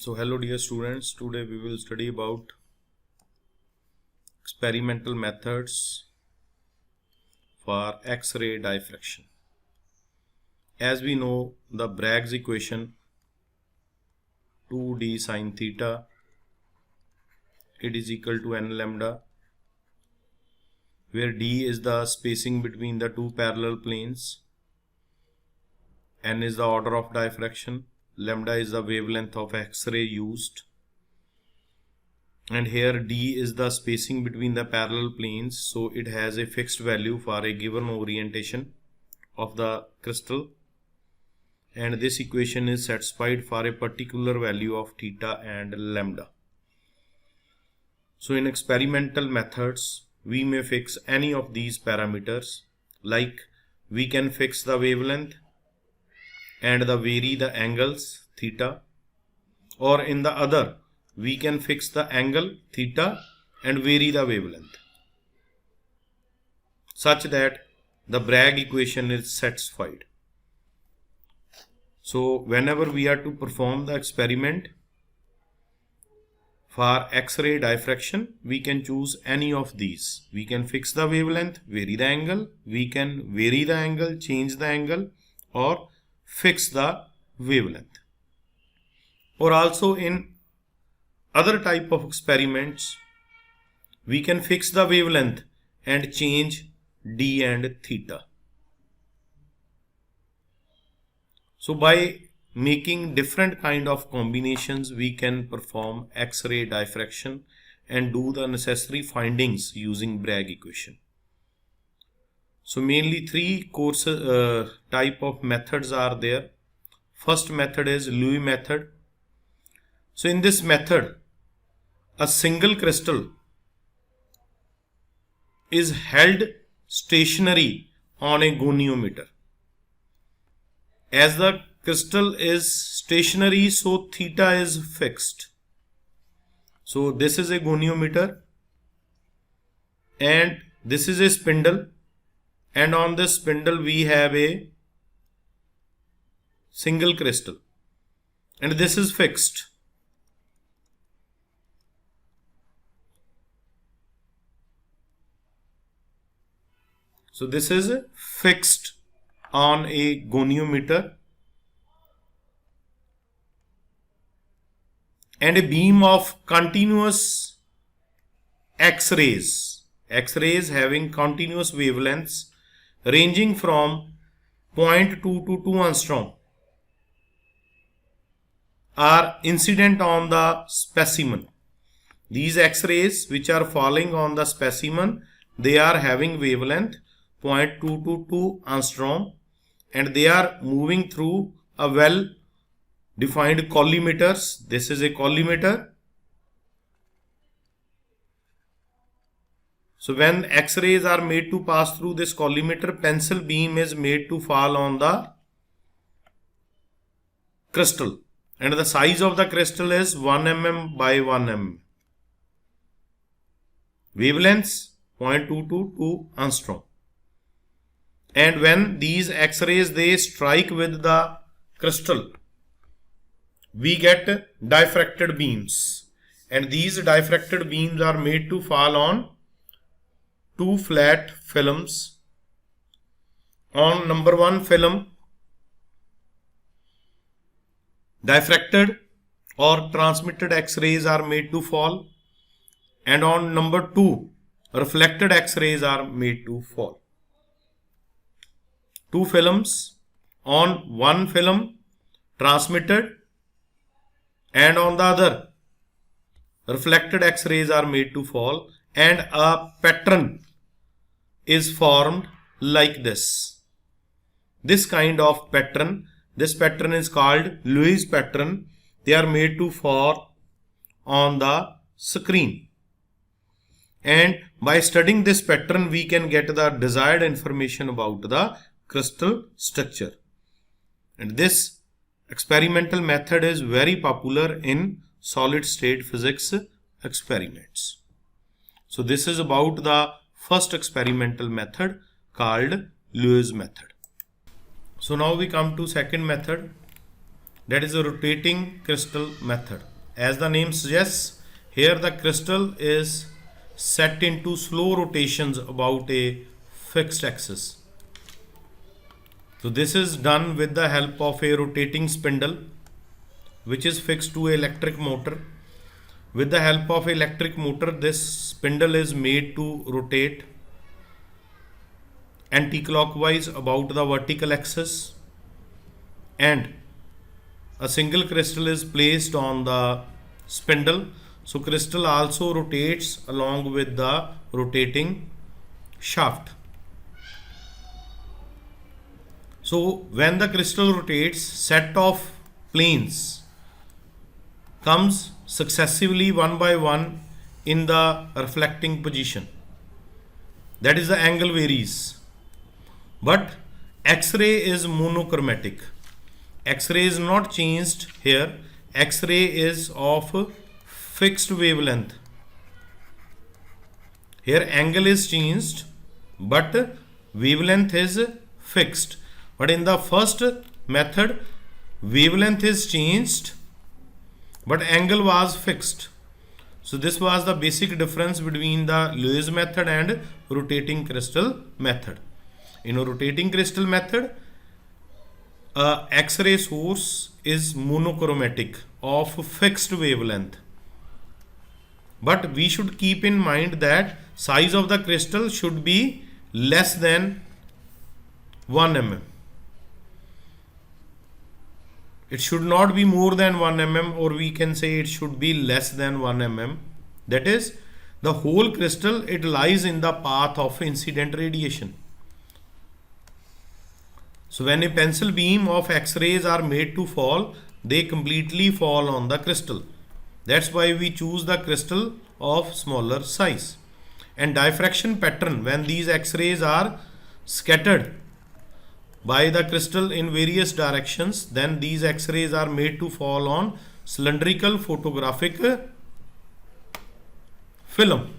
So hello dear students, today we will study about experimental methods for X-ray diffraction. As we know, the Bragg's equation 2d sine theta, it is equal to n lambda, where d is the spacing between the two parallel planes, n is the order of diffraction, lambda is the wavelength of X-ray used, and here d is the spacing between the parallel planes, so it has a fixed value for a given orientation of the crystal, and this equation is satisfied for a particular value of theta and lambda. So in experimental methods we may fix any of these parameters, like we can fix the wavelength and vary the angles theta, or in the other we can fix the angle theta and vary the wavelength, such that the Bragg equation is satisfied. So whenever we are to perform the experiment for X-ray diffraction, we can choose any of these. We can fix the wavelength, vary the angle, we can vary the angle, change the angle, or fix the wavelength. Or also in other type of experiments, we can fix the wavelength and change d and theta. So by making different kind of combinations, we can perform X-ray diffraction and do the necessary findings using Bragg equation. So mainly three type of methods are there. First method is Lewis method. So in this method, a single crystal is held stationary on a goniometer. As the crystal is stationary, so theta is fixed. So this is a goniometer and this is a spindle, and on this spindle we have a single crystal and this is fixed. So this is fixed on a goniometer, and a beam of continuous X-rays having continuous wavelengths ranging from 0.2 to 2 angstrom are incident on the specimen. These X-rays which are falling on the specimen, they are having wavelength 0.2 to 2 angstrom, and they are moving through a well defined collimators. This is a collimator. So when X-rays are made to pass through this collimator, pencil beam is made to fall on the crystal, and the size of the crystal is 1 mm by 1 mm. Wavelengths 0.2 to 2 angstrom. And when these X-rays they strike with the crystal, we get diffracted beams, and these diffracted beams are made to fall on two flat films. On number 1 film, diffracted or transmitted X-rays are made to fall, and on number 2, reflected X-rays are made to fall. Two films, on one film transmitted and on the other reflected X-rays are made to fall, and a pattern is formed like this. This kind of pattern, this pattern is called Lewis pattern. They are made to fall on the screen, and by studying this pattern we can get the desired information about the crystal structure. And this experimental method is very popular in solid state physics experiments. So this is about the first experimental method called Lewis method. So now we come to second method, that is a rotating crystal method. As the name suggests, here the crystal is set into slow rotations about a fixed axis. So this is done with the help of a rotating spindle which is fixed to an electric motor. With the help of electric motor, this spindle is made to rotate anti-clockwise about the vertical axis, and a single crystal is placed on the spindle. So crystal also rotates along with the rotating shaft. So when the crystal rotates, set of planes comes successively one by one in the reflecting position. That is, the angle varies. But X-ray is monochromatic. X-ray is not changed here. X-ray is of fixed wavelength. Here angle is changed, but wavelength is fixed. But in the first method, wavelength is changed, but angle was fixed. So this was the basic difference between the Lewis method and rotating crystal method. In a rotating crystal method, X-ray source is monochromatic of fixed wavelength. But we should keep in mind that size of the crystal should be less than 1 mm. It should not be more than 1 mm, or we can say it should be less than 1 mm. That is, the whole crystal, it lies in the path of incident radiation. So when a pencil beam of X-rays are made to fall, they completely fall on the crystal. That's why we choose the crystal of smaller size. And diffraction pattern, when these X-rays are scattered by the crystal in various directions, then these X-rays are made to fall on cylindrical photographic film.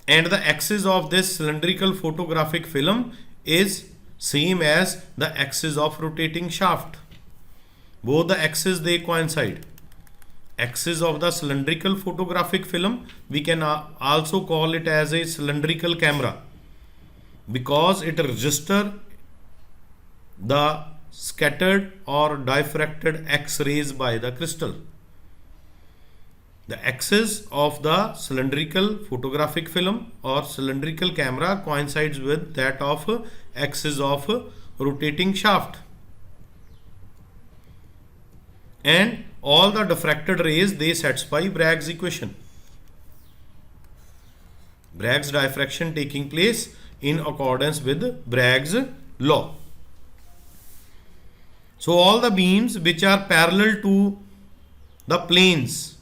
And the axis of this cylindrical photographic film is same as the axis of rotating shaft. Both the axes, they coincide. Axis of the cylindrical photographic film, we can also call it as a cylindrical camera, because it registers the scattered or diffracted X-rays by the crystal. The axis of the cylindrical photographic film or cylindrical camera coincides with that of axis of rotating shaft. And all the diffracted rays, they satisfy Bragg's equation. Bragg's diffraction taking place in accordance with Bragg's law. So all the beams which are parallel to the planes,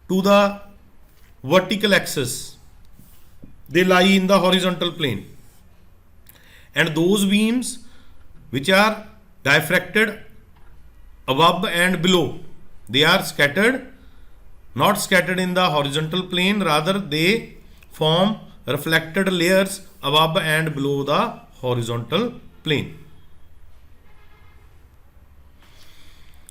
to the vertical axis, they lie in the horizontal plane. And those beams which are diffracted above and below, they are scattered, not scattered in the horizontal plane, rather they form reflected layers above and below the horizontal plane.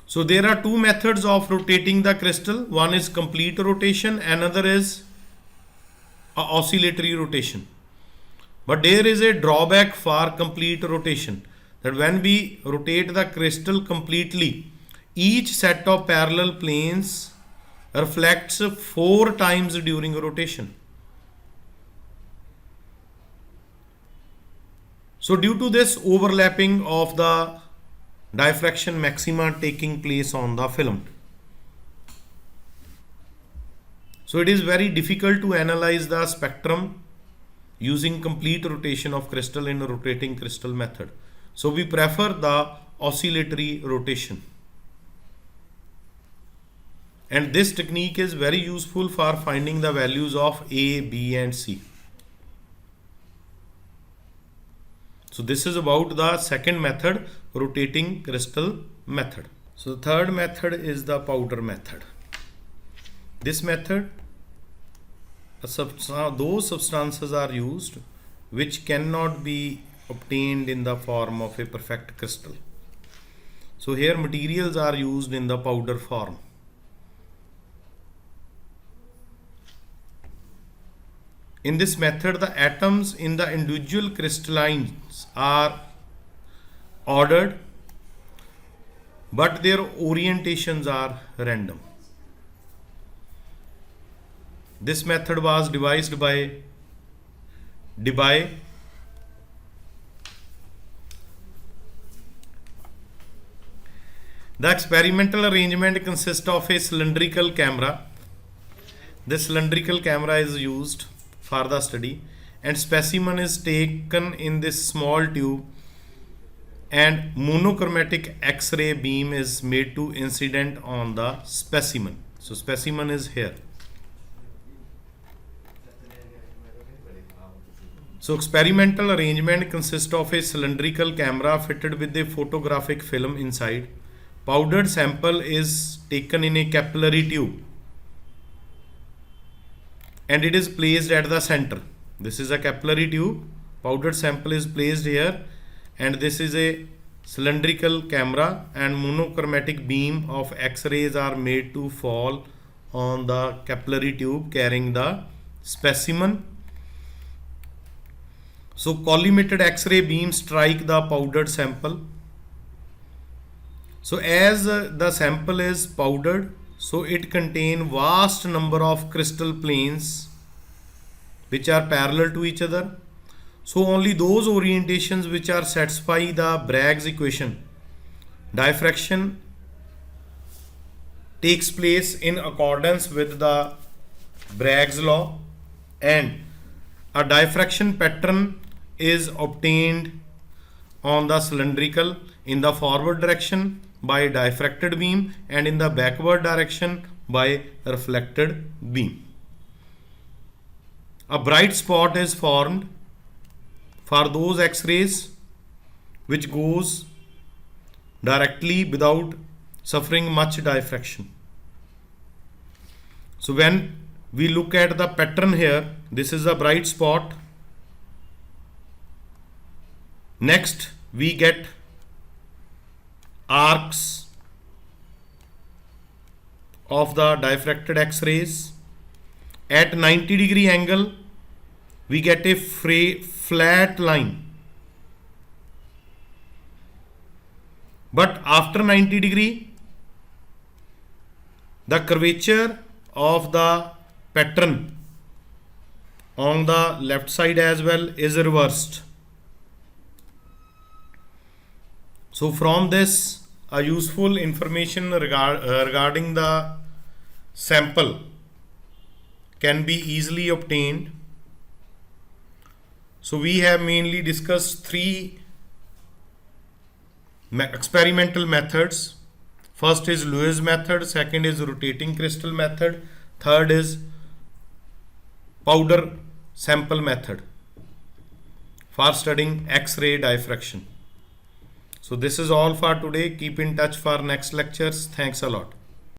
So there are two methods of rotating the crystal. One is complete rotation, another is oscillatory rotation. But there is a drawback for complete rotation, that when we rotate the crystal completely, each set of parallel planes reflects 4 times during rotation. So due to this overlapping of the diffraction maxima taking place on the film, so it is very difficult to analyze the spectrum using complete rotation of crystal in a rotating crystal method. So we prefer the oscillatory rotation. And this technique is very useful for finding the values of A, B and C. So this is about the second method, rotating crystal method. So the third method is the powder method. This method, those substances are used which cannot be obtained in the form of a perfect crystal. So here materials are used in the powder form. In this method, the atoms in the individual crystallines are ordered, but their orientations are random. This method was devised by Debye. The experimental arrangement consists of a cylindrical camera. This cylindrical camera is used for the study, and specimen is taken in this small tube, and monochromatic X-ray beam is made to incident on the specimen. So specimen is here. So experimental arrangement consists of a cylindrical camera fitted with a photographic film inside. Powdered sample is taken in a capillary tube and it is placed at the center. This is a capillary tube. Powdered sample is placed here, and this is a cylindrical camera, and monochromatic beam of X-rays are made to fall on the capillary tube carrying the specimen. So collimated X-ray beams strike the powdered sample. So as the sample is powdered, so it contains vast number of crystal planes which are parallel to each other. So only those orientations which are satisfy the Bragg's equation, diffraction takes place in accordance with the Bragg's law, and a diffraction pattern is obtained on the cylindrical in the forward direction by a diffracted beam and in the backward direction by reflected beam. A bright spot is formed for those X-rays which goes directly without suffering much diffraction. So when we look at the pattern here, this is a bright spot. Next we get arcs of the diffracted X-rays. At 90-degree angle we get a flat line, but after 90-degree the curvature of the pattern on the left side as well is reversed. So from this, a useful information regarding the sample can be easily obtained. So we have mainly discussed three experimental methods. First is Lewis method, second is rotating crystal method, third is powder sample method for studying X-ray diffraction. So this is all for today. Keep in touch for next lectures. Thanks a lot.